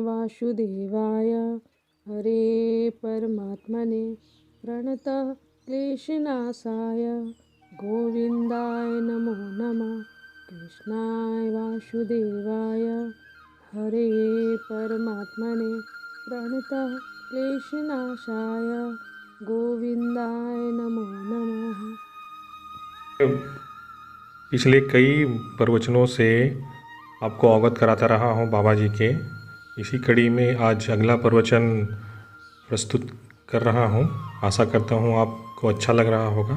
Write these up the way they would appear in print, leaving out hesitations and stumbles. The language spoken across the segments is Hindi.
वासुदेवाय हरे परमात्मने प्रणतः क्लेशनाशाय गोविंदाय नमो नमः। कृष्णाय वासुदेवाय हरे परमात्मने प्रणतः क्लेशनाशाय गोविंदाय नमो नमः। पिछले कई प्रवचनों से आपको अवगत कराता रहा हूँ बाबा जी के। इसी कड़ी में आज अगला प्रवचन प्रस्तुत कर रहा हूँ। आशा करता हूँ आपको अच्छा लग रहा होगा।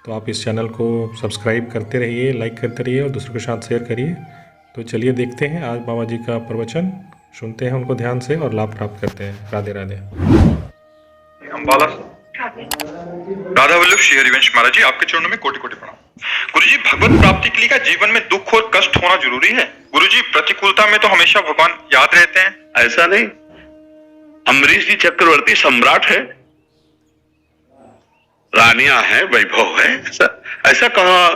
तो आप इस चैनल को सब्सक्राइब करते रहिए, लाइक करते रहिए और दूसरों के साथ शेयर करिए। तो चलिए देखते हैं आज बाबा जी का प्रवचन, सुनते हैं उनको ध्यान से और लाभ प्राप्त करते हैं। राधे राधे। अम्बाला राधा वल्लभ श्री हरिवंश महाराज जी, आपके चरणों में कोटि कोटि प्रणाम। गुरुजी, भगवत प्राप्ति के लिए क्या जीवन में दुख और कष्ट होना जरूरी है? गुरुजी, प्रतिकूलता में तो हमेशा भगवान याद रहते हैं। ऐसा नहीं, अम्बरीश जी चक्रवर्ती सम्राट है, रानियां हैं, वैभव है। ऐसा कहा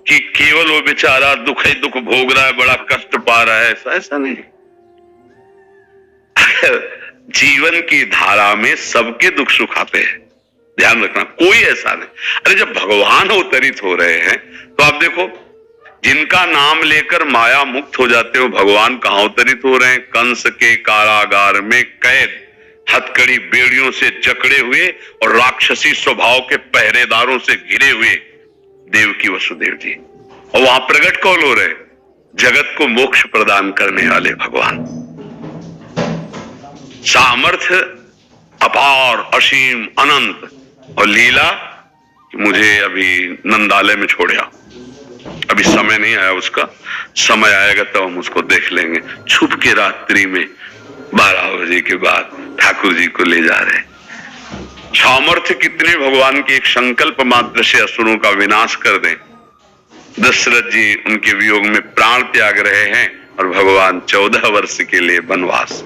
कि केवल वो बेचारा दुख ही दुख भोग रहा है, बड़ा कष्ट पा रहा है, ऐसा नहीं। जीवन की धारा में सबके दुख सुख आते हैं, ध्यान रखना, कोई ऐसा नहीं। अरे जब भगवान अवतरित हो रहे हैं तो आप देखो, जिनका नाम लेकर माया मुक्त हो जाते हो, भगवान कहां अवतरित हो रहे हैं? कंस के कारागार में कैद, हथकड़ी बेड़ियों से जकड़े हुए और राक्षसी स्वभाव के पहरेदारों से घिरे हुए देवकी वसुदेव जी, और वहां प्रकट कौन हो रहे? जगत को मोक्ष प्रदान करने वाले भगवान। सामर्थ्य अपार, असीम, अनंत, और लीला मुझे अभी नंदालय में छोड़िया, अभी समय नहीं आया उसका। समय आएगा तो हम उसको देख लेंगे। छुप के रात्रि में 12 बजे के बाद ठाकुर जी को ले जा रहे। सामर्थ्य कितने भगवान के एक संकल्प मात्र से असुरों का विनाश कर दें। दशरथ जी उनके वियोग में प्राण त्याग रहे हैं और भगवान 14 वर्ष के लिए वनवास।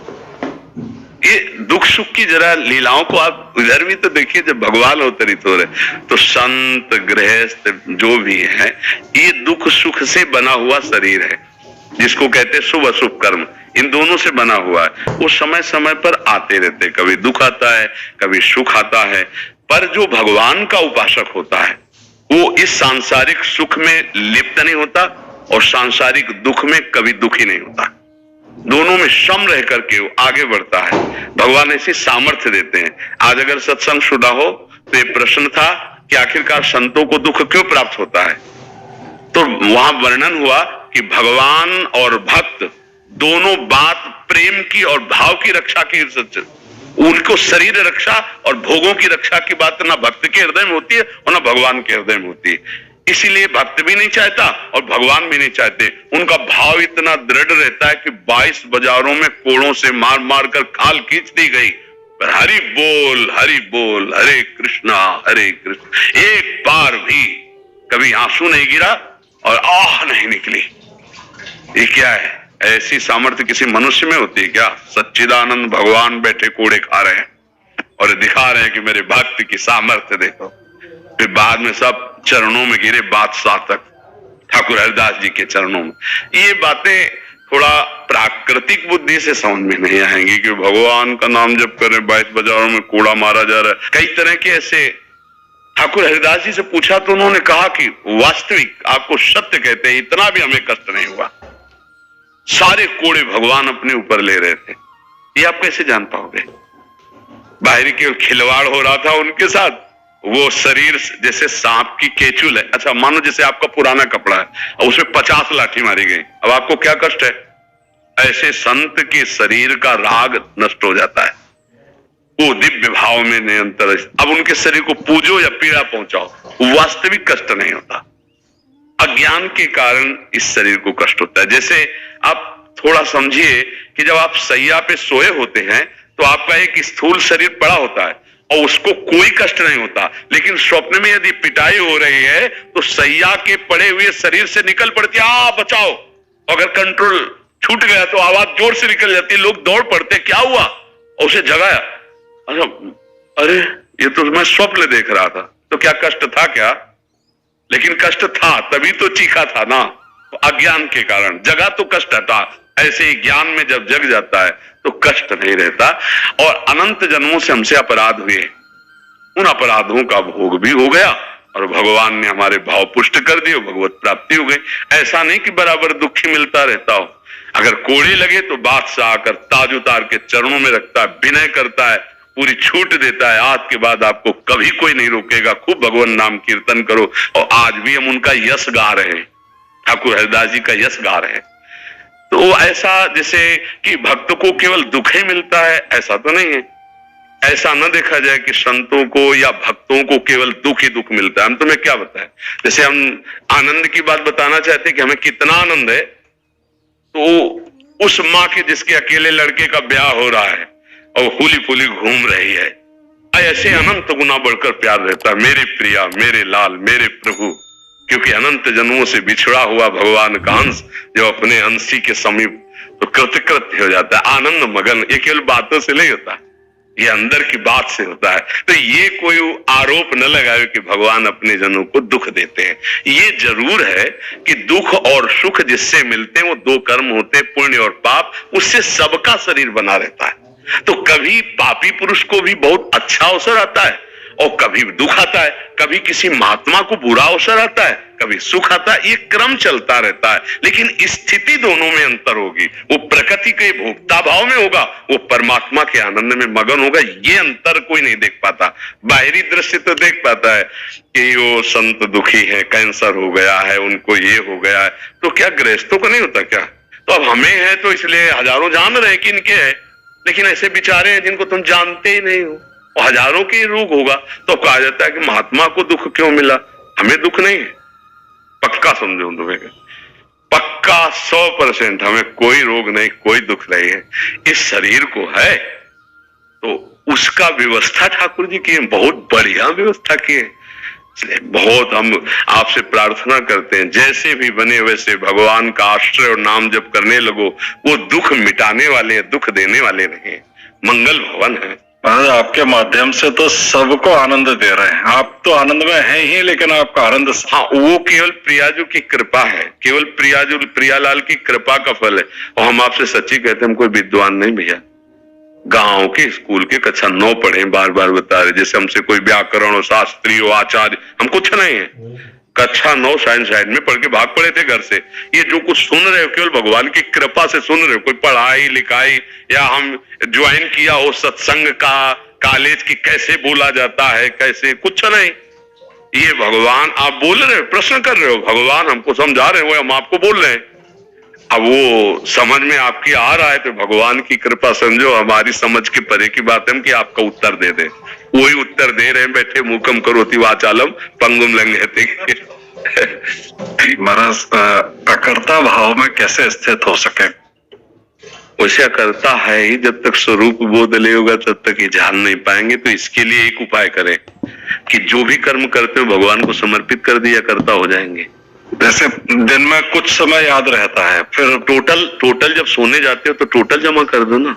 ये दुख सुख की जरा लीलाओं को आप इधर भी तो देखिए। जब भगवान अवतरित हो रहे तो संत गृहस्थ जो भी है, ये दुख सुख से बना हुआ शरीर है, जिसको कहते हैं शुभ अशुभ कर्म, इन दोनों से बना हुआ है। वो समय समय पर आते रहते, कभी दुख आता है, कभी सुख आता है। पर जो भगवान का उपासक होता है वो इस सांसारिक सुख में लिप्त नहीं होता और सांसारिक दुख में कभी दुखी नहीं होता। दोनों में सम रह करके वो आगे बढ़ता है। भगवान ऐसी सामर्थ्य देते हैं। आज अगर सत्संग सुना हो तो ये प्रश्न था कि आखिरकार संतों को दुख क्यों प्राप्त होता है, तो वहां वर्णन हुआ कि भगवान और भक्त दोनों बात प्रेम की और भाव की रक्षा की, उनको शरीर रक्षा और भोगों की रक्षा की बात ना भक्त के हृदय में होती है और ना भगवान के हृदय में होती है। इसीलिए भक्त भी नहीं चाहता और भगवान भी नहीं चाहते। उनका भाव इतना दृढ़ रहता है कि 22 बाजारों में कोड़ों से मार मार कर खाल खींच दी गई, पर हरि बोल हरे कृष्णा, एक बार भी कभी आंसू नहीं गिरा और आह नहीं निकली। ये क्या है? ऐसी सामर्थ्य किसी मनुष्य में होती है क्या? सच्चिदानंद भगवान बैठे कोड़े खा रहे हैं और दिखा रहे हैं कि मेरे भक्त की सामर्थ्य देखो। फिर बाद में सब चरणों में गिरे, बादशाह तक, ठाकुर हरिदास जी के चरणों में। ये बातें थोड़ा प्राकृतिक बुद्धि से समझ में नहीं आएंगी कि भगवान का नाम जप कर रहे, 22 बाजारों में कूड़ा मारा जा रहा है, कई तरह के ऐसे। ठाकुर हरिदास जी से पूछा तो उन्होंने कहा कि वास्तविक आपको सत्य कहते हैं, इतना भी हमें कष्ट नहीं हुआ। सारे कोड़े भगवान अपने ऊपर ले रहे थे। ये आप कैसे जान पाओगे? बाहरी केवल खिलवाड़ हो रहा था उनके साथ। वो शरीर जैसे सांप की केचुल है। अच्छा, मानो जैसे आपका पुराना कपड़ा है और उसमें 50 लाठी मारी गई, अब आपको क्या कष्ट है? ऐसे संत के शरीर का राग नष्ट हो जाता है, वो दिव्य भाव में निरंतर। अब उनके शरीर को पूजो या पीड़ा पहुंचाओ, वास्तविक कष्ट नहीं होता। अज्ञान के कारण इस शरीर को कष्ट होता है। जैसे आप थोड़ा समझिए कि जब आप सैया पे सोए होते हैं तो आपका एक स्थूल शरीर पड़ा होता है और उसको कोई कष्ट नहीं होता, लेकिन स्वप्न में यदि पिटाई हो रही है तो सैया के पड़े हुए शरीर से निकल पड़ती है, आ बचाओ। अगर कंट्रोल छूट गया तो आवाज जोर से निकल जाती है, लोग दौड़ पड़ते, क्या हुआ? और उसे जगाया, अरे ये तो मैं स्वप्न देख रहा था। तो क्या कष्ट था क्या? लेकिन कष्ट था, तभी तो चीखा था ना। तो अज्ञान के कारण जगा तो कष्ट था, ऐसे ही ज्ञान में जब जग जाता है तो कष्ट नहीं रहता। और अनंत जन्मों से हमसे अपराध हुए, उन अपराधों का भोग भी हो गया और भगवान ने हमारे भाव पुष्ट कर दिए, भगवत प्राप्ति हो गई। ऐसा नहीं कि बराबर दुखी मिलता रहता हो। अगर कोड़े लगे तो बादशाह आकर ताज उतार के चरणों में रखता है, विनय करता है, पूरी छूट देता है। आज के बाद आपको कभी कोई नहीं रोकेगा, खूब भगवान नाम कीर्तन करो। और आज भी हम उनका यश गा रहे हैं, ठाकुर हरिदास जी का यश गा रहे हैं। तो ऐसा जैसे कि भक्त को केवल दुख ही मिलता है, ऐसा तो नहीं है। ऐसा न देखा जाए कि संतों को या भक्तों को केवल दुख ही दुख मिलता है। हम तुम्हें क्या बताएं, जैसे हम आनंद की बात बताना चाहते हैं कि हमें कितना आनंद है, तो उस माँ के जिसके अकेले लड़के का ब्याह हो रहा है और फूली फूली घूम रही है, ऐसे अनंत गुना बढ़कर प्यार रहता है। मेरे प्रिया, मेरे लाल, मेरे प्रभु, क्योंकि अनंत जन्मों से बिछड़ा हुआ भगवान का अंश जो अपने अंशी के समीप तो कृतकृत्य हो जाता है, आनंद मगन। ये केवल बातों से नहीं होता, ये अंदर की बात से होता है। तो ये कोई आरोप न लगाए कि भगवान अपने जनों को दुख देते हैं। ये जरूर है कि दुख और सुख जिससे मिलते हैं वो दो कर्म होते हैं, पुण्य और पाप। उससे सबका शरीर बना रहता है। तो कभी पापी पुरुष को भी बहुत अच्छा अवसर आता है और कभी दुख आता है, कभी किसी महात्मा को बुरा अवसर आता है, कभी सुख आता है। ये क्रम चलता रहता है, लेकिन स्थिति दोनों में अंतर होगी। वो प्रकृति के भोक्ता भाव में होगा, वो परमात्मा के आनंद में मगन होगा। ये अंतर कोई नहीं देख पाता। बाहरी दृश्य तो देख पाता है कि वो संत दुखी है, कैंसर हो गया है, उनको ये हो गया है, तो क्या गृहस्थों को नहीं होता क्या? तो अब हमें है तो इसलिए हजारों जान रहे कि इनके है, लेकिन ऐसे बेचारे हैं जिनको तुम जानते ही नहीं हो, और हजारों के रोग होगा। तो कहा जाता है कि महात्मा को दुख क्यों मिला, हमें दुख नहीं है। पक्का समझो तुम्हें, पक्का 100% हमें कोई रोग नहीं, कोई दुख नहीं है। इस शरीर को है तो उसका व्यवस्था ठाकुर जी की है, बहुत बढ़िया व्यवस्था की है। इसलिए बहुत हम आपसे प्रार्थना करते हैं, जैसे भी बने वैसे भगवान का आश्रय और नाम जप करने लगो। वो दुख मिटाने वाले, दुख देने वाले नहीं, मंगल भवन है। महाराज आपके माध्यम से तो सबको आनंद दे रहे हैं। आप तो आनंद में हैं ही, लेकिन आपका आनंद, हाँ, वो केवल प्रियाजू की कृपा है, केवल प्रियालाल की कृपा का फल है। और हम आपसे सच्ची कहते हैं, हम कोई विद्वान नहीं भैया, गांव के स्कूल के कक्षा 9 पढ़े, बार बार बता रहे। जैसे हमसे कोई व्याकरण और शास्त्री और आचार्य, हम कुछ नहीं है। कक्षा 9 साइंस साइड में पढ़ के भाग पड़े थे घर से। ये जो कुछ सुन रहे हो केवल भगवान की कृपा से सुन रहे हो। कोई पढ़ाई लिखाई या हम ज्वाइन किया हो सत्संग का, कॉलेज की कैसे बोला जाता है, कैसे, कुछ नहीं। ये भगवान आप बोल रहे हो, प्रश्न कर रहे हो, भगवान हमको समझा रहे हो, हम आपको बोल रहे हैं। अब वो समझ में आपकी आ रहा है तो भगवान की कृपा समझो। हमारी समझ के परे की बात है कि आपका उत्तर दे दे। वही उत्तर दे रहे हैं, बैठे मूकम करोति वाचालम पंगुम लंघयते। महाराज अकर्ता भाव में कैसे स्थित हो सके? वैसे अकर्ता है ही, जब तक स्वरूप बोध ले होगा तब तक ये जान नहीं पाएंगे। तो इसके लिए एक उपाय करें कि जो भी कर्म करते हो भगवान को समर्पित कर दिया, कर्ता हो जाएंगे। जैसे दिन में कुछ समय याद रहता है, फिर टोटल जब सोने जाते हो तो टोटल जमा कर दो ना,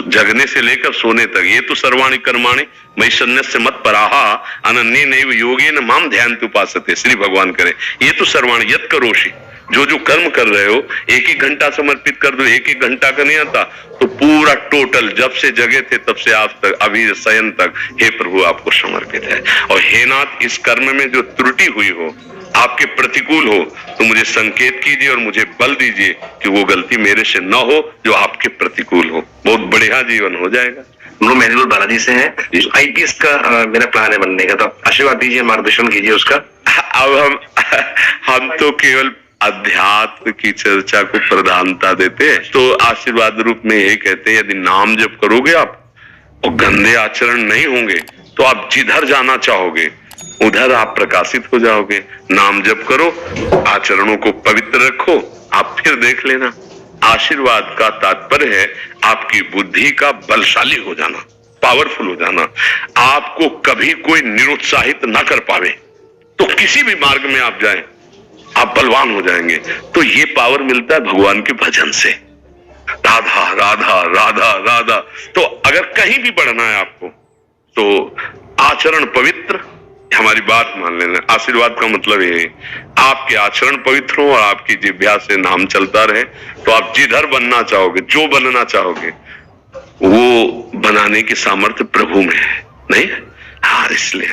जगने से लेकर सोने तक। ये तो सर्वाणी कर्माणि मयि सन्न्यस्य मत पराहा अनन्ये नैव योगेन माम ध्यायन्ति उपासते। श्री भगवान करे, ये तो सर्वाणी यत् करोषि, जो कर्म कर रहे हो 1-1 घंटा समर्पित कर दो। 1-1 घंटा का नहीं आता तो पूरा टोटल, जब से जगे थे तब से आज तक, अभी शयन तक, हे प्रभु आपको समर्पित है। और हे नाथ, इस कर्म में जो त्रुटि हुई हो, आपके प्रतिकूल हो, तो मुझे संकेत कीजिए और मुझे बल दीजिए कि वो गलती मेरे से न हो जो आपके प्रतिकूल हो। बहुत बढ़िया जीवन हो जाएगा। मेहदीपुर बालाजी से है, IPS का मेरा प्लान है बनने का, तो आशीर्वाद दीजिए, मार्गदर्शन कीजिए उसका। अब हम तो केवल अध्यात्म की चर्चा को प्रधानता देते हैं, तो आशीर्वाद रूप में यही कहते हैं, यदि नाम जप करोगे आप और गंदे आचरण नहीं होंगे तो आप जिधर जाना चाहोगे उधर आप प्रकाशित हो जाओगे। नाम जप करो, आचरणों को पवित्र रखो, आप फिर देख लेना। आशीर्वाद का तात्पर्य है आपकी बुद्धि का बलशाली हो जाना, पावरफुल हो जाना। आपको कभी कोई निरुत्साहित ना कर पावे, तो किसी भी मार्ग में आप जाएं, आप बलवान हो जाएंगे। तो ये पावर मिलता है भगवान के भजन से। राधा राधा राधा राधा। तो अगर कहीं भी बढ़ना है आपको तो आचरण पवित्र, हमारी बात मान लेना। आशीर्वाद का मतलब ये है आपके आचरण पवित्र हो और आपकी जिह्वा से नाम चलता रहे, तो आप जिधर बनना चाहोगे, जो बनना चाहोगे, वो बनाने की सामर्थ्य प्रभु में है, नहीं? हाँ, इसलिए